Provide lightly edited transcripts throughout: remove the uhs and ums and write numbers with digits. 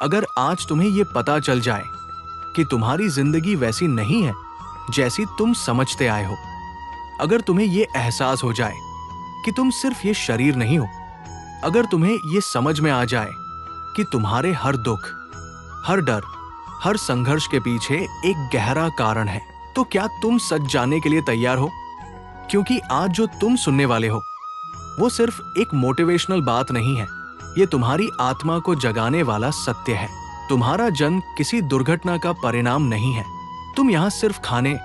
अगर आज तुम्हें ये पता चल जाए कि तुम्हारी जिंदगी वैसी नहीं है जैसी तुम समझते आए हो, अगर तुम्हें ये एहसास हो जाए कि तुम सिर्फ ये शरीर नहीं हो, अगर तुम्हें ये समझ में आ जाए कि तुम्हारे हर दुख, हर डर, हर संघर्ष के पीछे एक गहरा कारण है, तो क्या तुम सच जानने के लिए तैयार हो? क्योंकि आज जो तुम सुनने वाले हो वो सिर्फ एक मोटिवेशनल बात नहीं है, ये तुम्हारी आत्मा को जगाने वाला सत्य है। तुम्हारा जन्म किसी दुर्घटना का परिणाम नहीं है। तुम यहाँ सिर्फ खाने,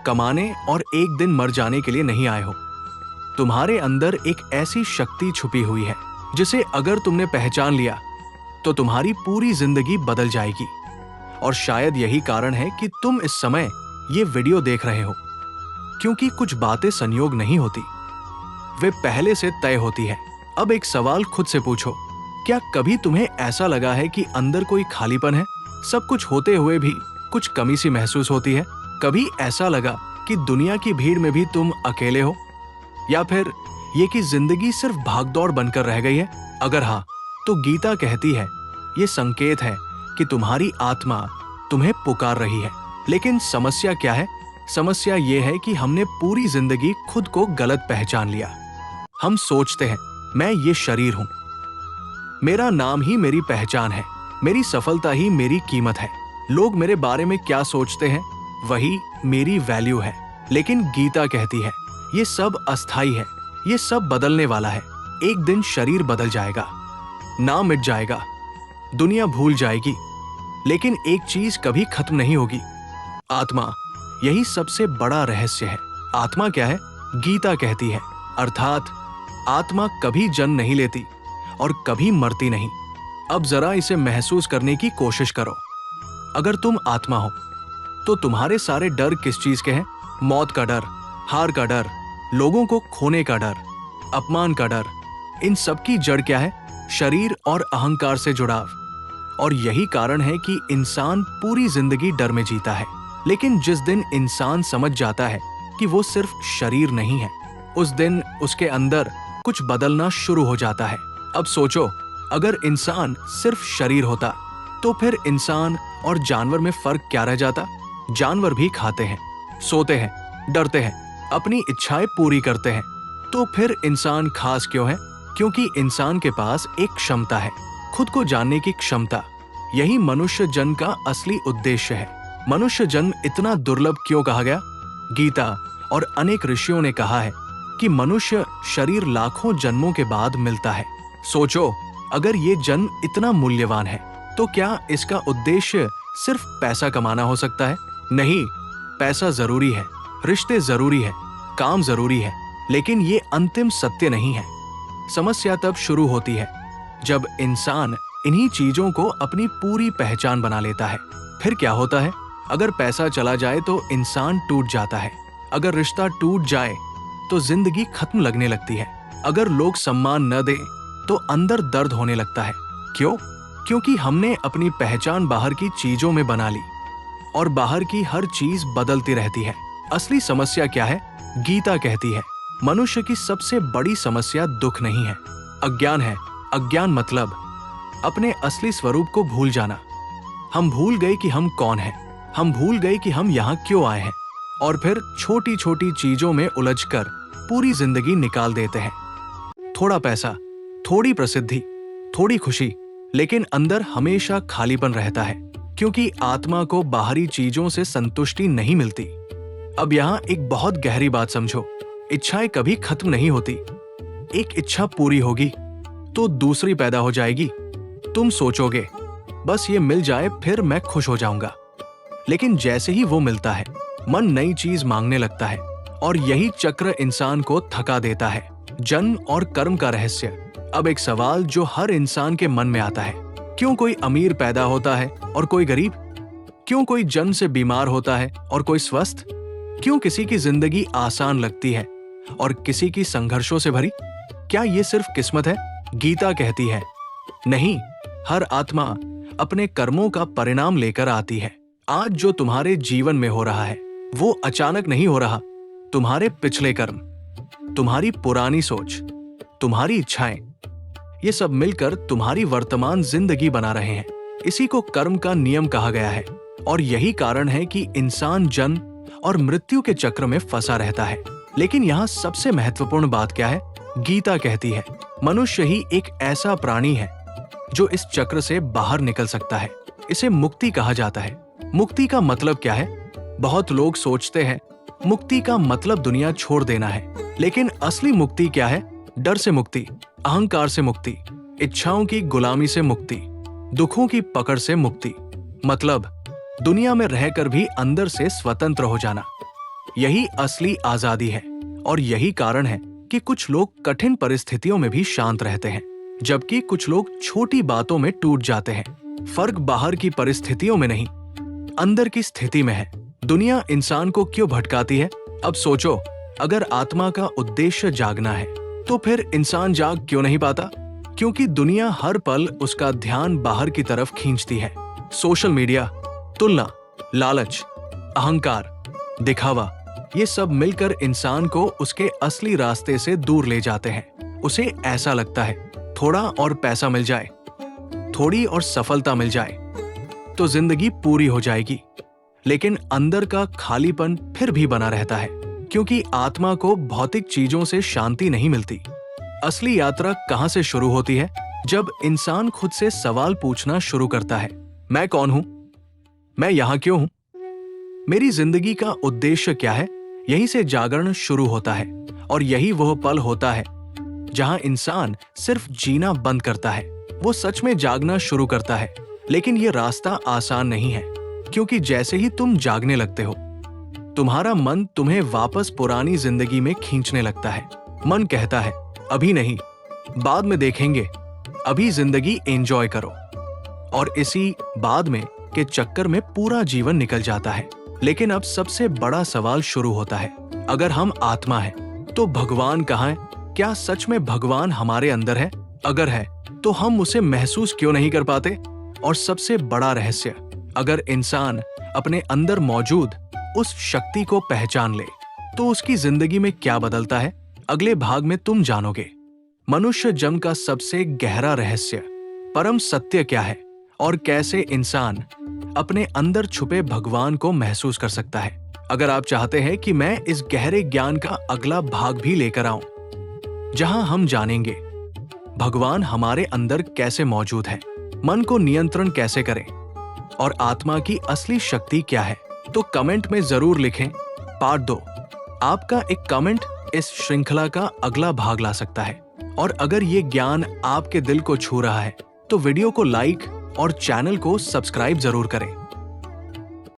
कमाने और एक दिन मर जाने के लिए नहीं आए हो। तुम्हारे अंदर एक ऐसी शक्ति छुपी हुई है जिसे अगर तुमने पहचान लिया तो तुम्हारी पूरी जिंदगी बदल जाएगी। और शायद यही कारण है कि तुम इस समय ये वीडियो देख रहे हो, क्योंकि कुछ बातें संयोग नहीं होती, वे पहले से तय होती है। अब एक सवाल खुद से पूछो, क्या कभी तुम्हें ऐसा लगा है कि अंदर कोई खालीपन है? सब कुछ होते हुए भी कुछ कमी सी महसूस होती है? कभी ऐसा लगा कि दुनिया की भीड़ में भी तुम अकेले हो? या फिर ये कि जिंदगी सिर्फ भागदौड़ बनकर रह गई है? अगर हाँ, तो गीता कहती है ये संकेत है कि तुम्हारी आत्मा तुम्हें पुकार रही है। लेकिन समस्या क्या है? समस्या ये है कि हमने पूरी जिंदगी खुद को गलत पहचान लिया। हम सोचते हैं मैं ये शरीर हूं, मेरा नाम ही मेरी पहचान है, मेरी सफलता ही मेरी कीमत है, लोग मेरे बारे में क्या सोचते हैं वही मेरी वैल्यू है। लेकिन गीता कहती है ये सब अस्थाई है, ये सब बदलने वाला है। एक दिन शरीर बदल जाएगा, नाम मिट जाएगा, दुनिया भूल जाएगी, लेकिन एक चीज कभी खत्म नहीं होगी, आत्मा। यही सबसे बड़ा रहस्य है। आत्मा क्या है? गीता कहती है, अर्थात आत्मा कभी जन्म नहीं लेती और कभी मरती नहीं। अब जरा इसे महसूस करने की कोशिश करो। अगर तुम आत्मा हो तो तुम्हारे सारे डर किस चीज के हैं? मौत का डर, हार का डर, लोगों को खोने का डर, अपमान का डर। इन सब की जड़ क्या है? शरीर और अहंकार से जुड़ाव। और यही कारण है कि इंसान पूरी जिंदगी डर में जीता है। लेकिन जिस दिन इंसान समझ जाता है कि वो सिर्फ शरीर नहीं है, उस दिन उसके अंदर कुछ बदलना शुरू हो जाता है। अब सोचो, अगर इंसान सिर्फ शरीर होता तो फिर इंसान और जानवर में फर्क क्या रह जाता? जानवर भी खाते हैं, सोते हैं, डरते हैं, अपनी इच्छाएं पूरी करते हैं। तो फिर इंसान खास क्यों है? क्योंकि इंसान के पास एक क्षमता है, खुद को जानने की क्षमता। यही मनुष्य जन्म का असली उद्देश्य है। मनुष्य जन्म इतना दुर्लभ क्यों कहा गया? गीता और अनेक ऋषियों ने कहा है कि मनुष्य शरीर लाखों जन्मों के बाद मिलता है। सोचो, अगर ये जन्म इतना मूल्यवान है तो क्या इसका उद्देश्य सिर्फ पैसा कमाना हो सकता है? नहीं, पैसा जरूरी है, रिश्ते जरूरी है, काम जरूरी है, लेकिन ये अंतिम सत्य नहीं है। समस्या तब शुरू होती है जब इंसान इन्हीं चीजों को अपनी पूरी पहचान बना लेता है। फिर क्या होता है? अगर पैसा चला जाए तो इंसान टूट जाता है। अगर रिश्ता टूट जाए तो जिंदगी खत्म लगने लगती है। अगर लोग सम्मान न दें तो अंदर दर्द होने लगता है। क्यों? क्योंकि हमने अपनी पहचान बाहर की चीजों में बना ली और बाहर की हर चीज बदलती रहती है। असली समस्या क्या है? गीता कहती है मनुष्य की सबसे बड़ी समस्या दुख नहीं है, अज्ञान है। अज्ञान मतलब अपने असली स्वरूप को भूल जाना। हम भूल गए कि हम कौन हैं, हम भूल गए कि हम यहाँ क्यों आए हैं, और फिर छोटी छोटी चीजों में उलझकर पूरी जिंदगी निकाल देते हैं। थोड़ा पैसा, थोड़ी प्रसिद्धि, थोड़ी खुशी, लेकिन अंदर हमेशा खालीपन रहता है, क्योंकि आत्मा को बाहरी चीजों से संतुष्टि नहीं मिलती। अब यहाँ एक बहुत गहरी बात समझो, इच्छाएं कभी खत्म नहीं होती। एक इच्छा पूरी होगी तो दूसरी पैदा हो जाएगी। तुम सोचोगे बस ये मिल जाए फिर मैं खुश हो जाऊंगा, लेकिन जैसे ही वो मिलता है मन नई चीज मांगने लगता है, और यही चक्र इंसान को थका देता है। जन्म और कर्म का रहस्य। अब एक सवाल जो हर इंसान के मन में आता है, क्यों कोई अमीर पैदा होता है और कोई गरीब? क्यों कोई जन्म से बीमार होता है और कोई स्वस्थ? क्यों किसी की जिंदगी आसान लगती है और किसी की संघर्षों से भरी? क्या ये सिर्फ किस्मत है? गीता कहती है नहीं, हर आत्मा अपने कर्मों का परिणाम लेकर आती है। आज जो तुम्हारे जीवन में हो रहा है वो अचानक नहीं हो रहा। तुम्हारे पिछले कर्म, तुम्हारी पुरानी सोच, तुम्हारी इच्छाएं, ये सब मिलकर तुम्हारी वर्तमान जिंदगी बना रहे हैं। इसी को कर्म का नियम कहा गया है और यही कारण है कि इंसान जन्म और मृत्यु के चक्र में फंसा रहता है। लेकिन यहाँ सबसे महत्वपूर्ण बात क्या है? गीता कहती है मनुष्य ही एक ऐसा प्राणी है जो इस चक्र से बाहर निकल सकता है। इसे मुक्ति कहा जाता है। मुक्ति का मतलब क्या है? बहुत लोग सोचते हैं मुक्ति का मतलब दुनिया छोड़ देना है, लेकिन असली मुक्ति क्या है? डर से मुक्ति, अहंकार से मुक्ति, इच्छाओं की गुलामी से मुक्ति, दुखों की पकड़ से मुक्ति। मतलब दुनिया में रहकर भी अंदर से स्वतंत्र हो जाना। यही असली आजादी है और यही कारण है कि कुछ लोग कठिन परिस्थितियों में भी शांत रहते हैं, जबकि कुछ लोग छोटी बातों में टूट जाते हैं। फर्क बाहर की परिस्थितियों में नहीं, अंदर की स्थिति में है। दुनिया इंसान को क्यों भटकाती है? अब सोचो, अगर आत्मा का उद्देश्य जागना है तो फिर इंसान जाग क्यों नहीं पाता? क्योंकि दुनिया हर पल उसका ध्यान बाहर की तरफ खींचती है। सोशल मीडिया, तुलना, लालच, अहंकार, दिखावा, ये सब मिलकर इंसान को उसके असली रास्ते से दूर ले जाते हैं। उसे ऐसा लगता है थोड़ा और पैसा मिल जाए, थोड़ी और सफलता मिल जाए तो जिंदगी पूरी हो जाएगी। लेकिन अंदर का खालीपन फिर भी बना रहता है, क्योंकि आत्मा को भौतिक चीजों से शांति नहीं मिलती। असली यात्रा कहां से शुरू होती है? जब इंसान खुद से सवाल पूछना शुरू करता है, मैं कौन हूं? मैं यहां क्यों हूं? मेरी जिंदगी का उद्देश्य क्या है? यहीं से जागरण शुरू होता है और यही वह पल होता है जहां इंसान सिर्फ जीना बंद करता है। वो सच में जागना शुरू करता है। लेकिन ये रास्ता आसान नहीं है, क्योंकि जैसे ही तुम जागने लगते हो, तुम्हारा मन तुम्हें वापस पुरानी जिंदगी में खींचने लगता है। मन कहता है अभी नहीं, बाद में देखेंगे, अभी जिंदगी एंजॉय करो। और इसी बाद में के चक्कर में पूरा जीवन निकल जाता है। लेकिन अब सबसे बड़ा सवाल शुरू होता है, अगर हम आत्मा हैं, तो भगवान कहाँ है? क्या सच में भगवान हमारे अंदर है? अगर है तो हम उसे महसूस क्यों नहीं कर पाते? और सबसे बड़ा रहस्य, अगर इंसान अपने अंदर मौजूद उस शक्ति को पहचान ले तो उसकी जिंदगी में क्या बदलता है? अगले भाग में तुम जानोगे मनुष्य जन्म का सबसे गहरा रहस्य, परम सत्य क्या है और कैसे इंसान अपने अंदर छुपे भगवान को महसूस कर सकता है। अगर आप चाहते हैं कि मैं इस गहरे ज्ञान का अगला भाग भी लेकर आऊं, जहां हम जानेंगे भगवान हमारे अंदर कैसे मौजूद है, मन को नियंत्रण कैसे करें और आत्मा की असली शक्ति क्या है, तो कमेंट में जरूर लिखें पार्ट 2। आपका एक कमेंट इस श्रृंखला का अगला भाग ला सकता है। और अगर ये ज्ञान आपके दिल को छू रहा है तो वीडियो को लाइक और चैनल को सब्सक्राइब जरूर करें।